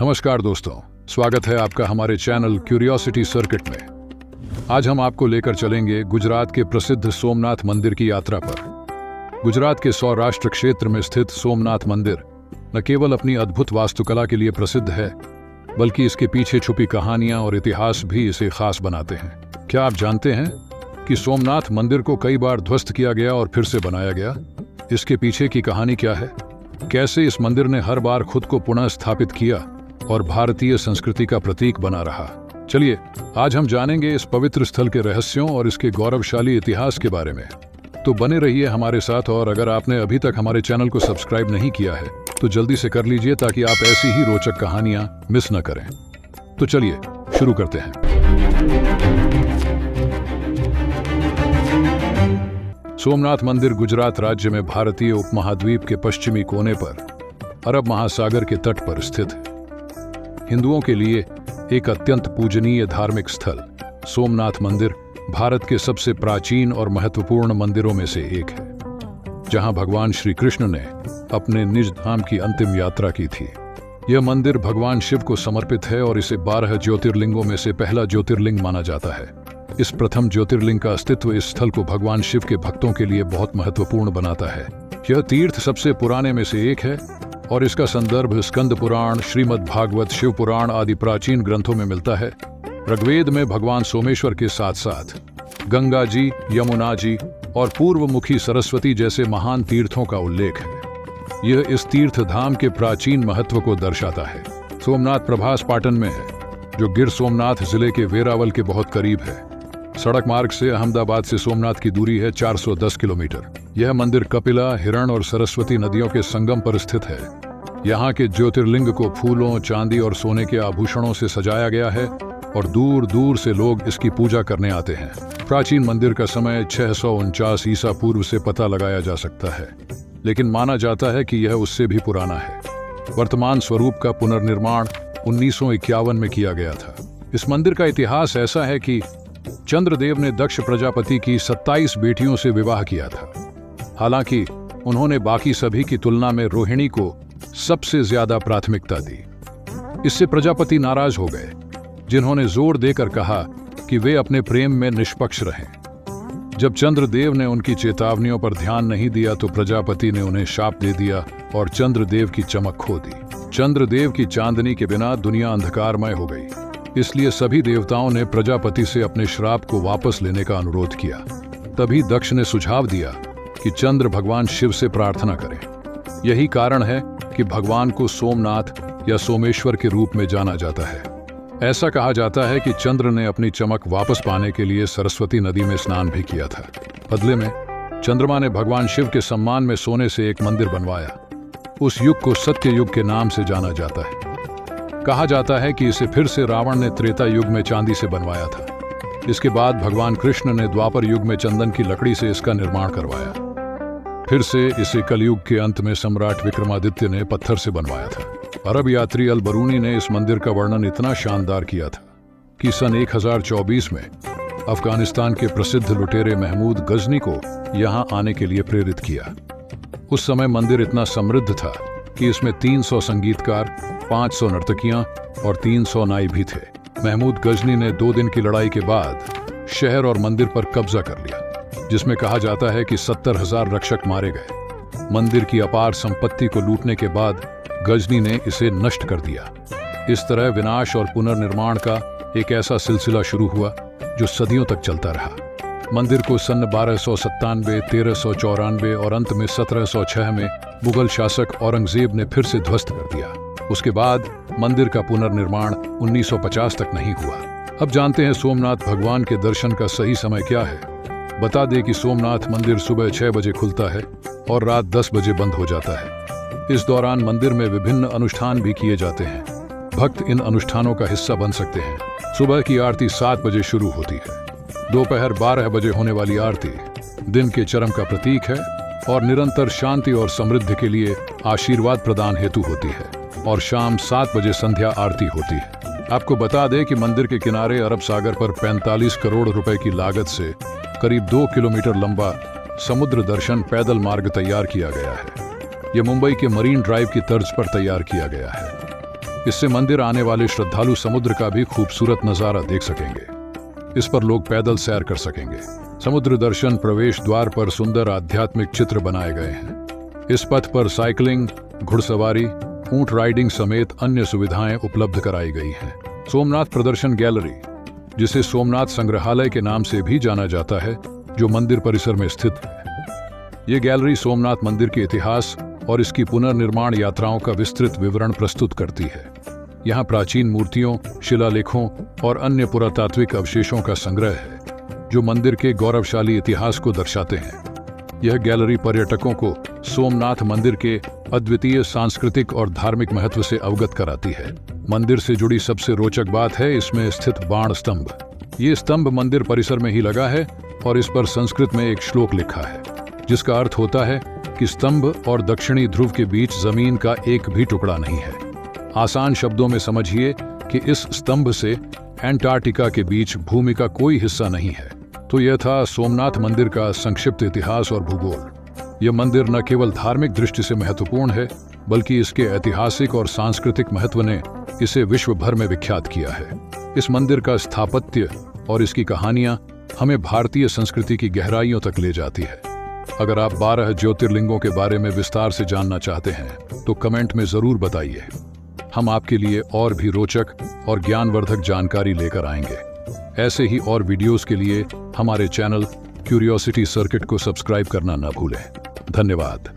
नमस्कार दोस्तों, स्वागत है आपका हमारे चैनल क्यूरियोसिटी सर्किट में। आज हम आपको लेकर चलेंगे गुजरात के प्रसिद्ध सोमनाथ मंदिर की यात्रा पर। गुजरात के सौराष्ट्र क्षेत्र में स्थित सोमनाथ मंदिर न केवल अपनी अद्भुत वास्तुकला के लिए प्रसिद्ध है, बल्कि इसके पीछे छुपी कहानियां और इतिहास भी इसे खास बनाते हैं। क्या आप जानते हैं कि सोमनाथ मंदिर को कई बार ध्वस्त किया गया और फिर से बनाया गया? इसके पीछे की कहानी क्या है? कैसे इस मंदिर ने हर बार खुद को पुनः स्थापित किया और भारतीय संस्कृति का प्रतीक बना रहा? चलिए आज हम जानेंगे इस पवित्र स्थल के रहस्यों और इसके गौरवशाली इतिहास के बारे में। तो बने रहिए हमारे साथ, और अगर आपने अभी तक हमारे चैनल को सब्सक्राइब नहीं किया है तो जल्दी से कर लीजिए ताकि आप ऐसी ही रोचक कहानियां मिस न करें। तो चलिए शुरू करते हैं। सोमनाथ मंदिर गुजरात राज्य में भारतीय उपमहाद्वीप के पश्चिमी कोने पर अरब महासागर के तट पर स्थित है। हिंदुओं के लिए एक अत्यंत पूजनीय धार्मिक स्थल सोमनाथ मंदिर भारत के सबसे प्राचीन और महत्वपूर्ण मंदिरों में से एक है, जहां भगवान श्री कृष्ण ने अपने निज धाम की अंतिम यात्रा की थी। यह मंदिर भगवान शिव को समर्पित है और इसे 12 ज्योतिर्लिंगों में से पहला ज्योतिर्लिंग माना जाता है। इस प्रथम ज्योतिर्लिंग का अस्तित्व इस स्थल को भगवान शिव के भक्तों के लिए बहुत महत्वपूर्ण बनाता है। यह तीर्थ सबसे पुराने में से एक है और इसका संदर्भ स्कंद पुराण, श्रीमद् भागवत, शिव पुराण आदि प्राचीन ग्रंथों में मिलता है। ऋग्वेद में भगवान सोमेश्वर के साथ साथ गंगा जी, यमुना जी और पूर्वमुखी सरस्वती जैसे महान तीर्थों का उल्लेख है। यह इस तीर्थ धाम के प्राचीन महत्व को दर्शाता है। सोमनाथ प्रभास पाटन में है, जो गिर सोमनाथ जिले के वेरावल के बहुत करीब है। सड़क मार्ग से अहमदाबाद से सोमनाथ की दूरी है 410 किलोमीटर। यह मंदिर कपिला, हिरण और सरस्वती नदियों के संगम पर स्थित है। यहाँ के ज्योतिर्लिंग को फूलों, चांदी और सोने के आभूषणों से सजाया गया है और दूर दूर से लोग इसकी पूजा करने आते हैं। प्राचीन मंदिर का समय 649 ईसा पूर्व से पता लगाया जा सकता है, लेकिन माना जाता है कि यह उससे भी पुराना है। वर्तमान स्वरूप का पुनर्निर्माण 1951 में किया गया था। इस मंदिर का इतिहास ऐसा है कि चंद्रदेव ने दक्ष प्रजापति की 27 बेटियों से विवाह किया था। हालांकि उन्होंने बाकी सभी की तुलना में रोहिणी को सबसे ज्यादा प्राथमिकता दी। इससे प्रजापति नाराज हो गए, जिन्होंने जोर देकर कहा कि वे अपने प्रेम में निष्पक्ष रहें। जब चंद्रदेव ने उनकी चेतावनियों पर ध्यान नहीं दिया तो प्रजापति ने उन्हें शाप दे दिया और चंद्रदेव की चमक खो दी। चंद्रदेव की चांदनी के बिना दुनिया अंधकारमय हो गई। इसलिए सभी देवताओं ने प्रजापति से अपने श्राप को वापस लेने का अनुरोध किया। तभी दक्ष ने सुझाव दिया कि चंद्र भगवान शिव से प्रार्थना करें। यही कारण है कि भगवान को सोमनाथ या सोमेश्वर के रूप में जाना जाता है। ऐसा कहा जाता है कि चंद्र ने अपनी चमक वापस पाने के लिए सरस्वती नदी में स्नान भी किया था। बदले में चंद्रमा ने भगवान शिव के सम्मान में सोने से एक मंदिर बनवाया। उस युग को सत्य युग के नाम से जाना जाता है। कहा जाता है कि इसे फिर से रावण ने त्रेता युग में चांदी से बनवाया था। इसके बाद भगवान कृष्ण ने द्वापर युग में चंदन की लकड़ी से इसका निर्माण करवाया। फिर से इसे कलयुग के अंत में सम्राट विक्रमादित्य ने पत्थर से बनवाया था। अरब यात्री अल बरूनी ने इस मंदिर का वर्णन इतना शानदार किया था कि सन 1024 में अफगानिस्तान के प्रसिद्ध लुटेरे महमूद गजनी को यहाँ आने के लिए प्रेरित किया। उस समय मंदिर इतना समृद्ध था कि इसमें 300 संगीतकार, 500 नर्तकियां और 300 नाई भी थे। महमूद गजनी ने 2 दिन की लड़ाई के बाद शहर और मंदिर पर कब्जा कर लिया, जिसमें कहा जाता है कि 70,000 रक्षक मारे गए। मंदिर की अपार संपत्ति को लूटने के बाद गजनी ने इसे नष्ट कर दिया। इस तरह विनाश और पुनर्निर्माण का एक ऐसा सिलसिला शुरू हुआ जो सदियों तक चलता रहा। मंदिर को सन 1297, 1394 और अंत में 1706 में मुगल शासक औरंगजेब ने फिर से ध्वस्त कर दिया। उसके बाद मंदिर का पुनर्निर्माण 1950 तक नहीं हुआ। अब जानते हैं सोमनाथ भगवान के दर्शन का सही समय क्या है। बता दें कि सोमनाथ मंदिर सुबह 6 बजे खुलता है और रात 10 बजे बंद हो जाता है। इस दौरान मंदिर में विभिन्न अनुष्ठान भी किए जाते हैं। भक्त इन अनुष्ठानों का हिस्सा बन सकते हैं। सुबह की आरती 7 बजे शुरू होती है। दोपहर 12 बजे होने वाली आरती दिन के चरम का प्रतीक है और निरंतर शांति और समृद्धि के लिए आशीर्वाद प्रदान हेतु होती है। और शाम 7 बजे संध्या आरती होती है। आपको बता दें कि मंदिर के किनारे अरब सागर पर 45 करोड़ रुपए की लागत से करीब 2 किलोमीटर लंबा समुद्र दर्शन पैदल मार्ग तैयार किया गया है। यह मुंबई के मरीन ड्राइव की तर्ज पर तैयार किया गया है। इससे मंदिर आने वाले श्रद्धालु समुद्र का भी खूबसूरत नजारा देख सकेंगे। इस पर लोग पैदल सैर कर सकेंगे। समुद्र दर्शन प्रवेश द्वार पर सुंदर आध्यात्मिक चित्र बनाए गए हैं। इस पथ पर साइकिलिंग, घुड़सवारी, ऊंट राइडिंग समेत अन्य सुविधाएं उपलब्ध कराई गई हैं। सोमनाथ प्रदर्शन गैलरी, जिसे सोमनाथ संग्रहालय के नाम से भी जाना जाता है, जो मंदिर परिसर में स्थित है। ये गैलरी सोमनाथ मंदिर के इतिहास और इसकी पुनर्निर्माण यात्राओं का विस्तृत विवरण प्रस्तुत करती है। यहाँ प्राचीन मूर्तियों, शिलालेखों और अन्य पुरातात्विक अवशेषों का संग्रह है, जो मंदिर के गौरवशाली इतिहास को दर्शाते हैं। यह गैलरी पर्यटकों को सोमनाथ मंदिर के अद्वितीय सांस्कृतिक और धार्मिक महत्व से अवगत कराती है। मंदिर से जुड़ी सबसे रोचक बात है इसमें स्थित बाण स्तंभ। ये स्तंभ मंदिर परिसर में ही लगा है और इस पर संस्कृत में एक श्लोक लिखा है, जिसका अर्थ होता है कि स्तंभ और दक्षिणी ध्रुव के बीच जमीन का एक भी टुकड़ा नहीं है। आसान शब्दों में समझिए कि इस स्तंभ से एंटार्क्टिका के बीच भूमि का कोई हिस्सा नहीं है। तो यह था सोमनाथ मंदिर का संक्षिप्त इतिहास और भूगोल। यह मंदिर न केवल धार्मिक दृष्टि से महत्वपूर्ण है, बल्कि इसके ऐतिहासिक और सांस्कृतिक महत्व ने इसे विश्व भर में विख्यात किया है। इस मंदिर का स्थापत्य और इसकी कहानियां हमें भारतीय संस्कृति की गहराइयों तक ले जाती है। अगर आप 12 ज्योतिर्लिंगों के बारे में विस्तार से जानना चाहते हैं तो कमेंट में जरूर बताइए। हम आपके लिए और भी रोचक और ज्ञानवर्धक जानकारी लेकर आएंगे। ऐसे ही और वीडियोस के लिए हमारे चैनल क्यूरियोसिटी सर्किट को सब्सक्राइब करना न भूलें। धन्यवाद।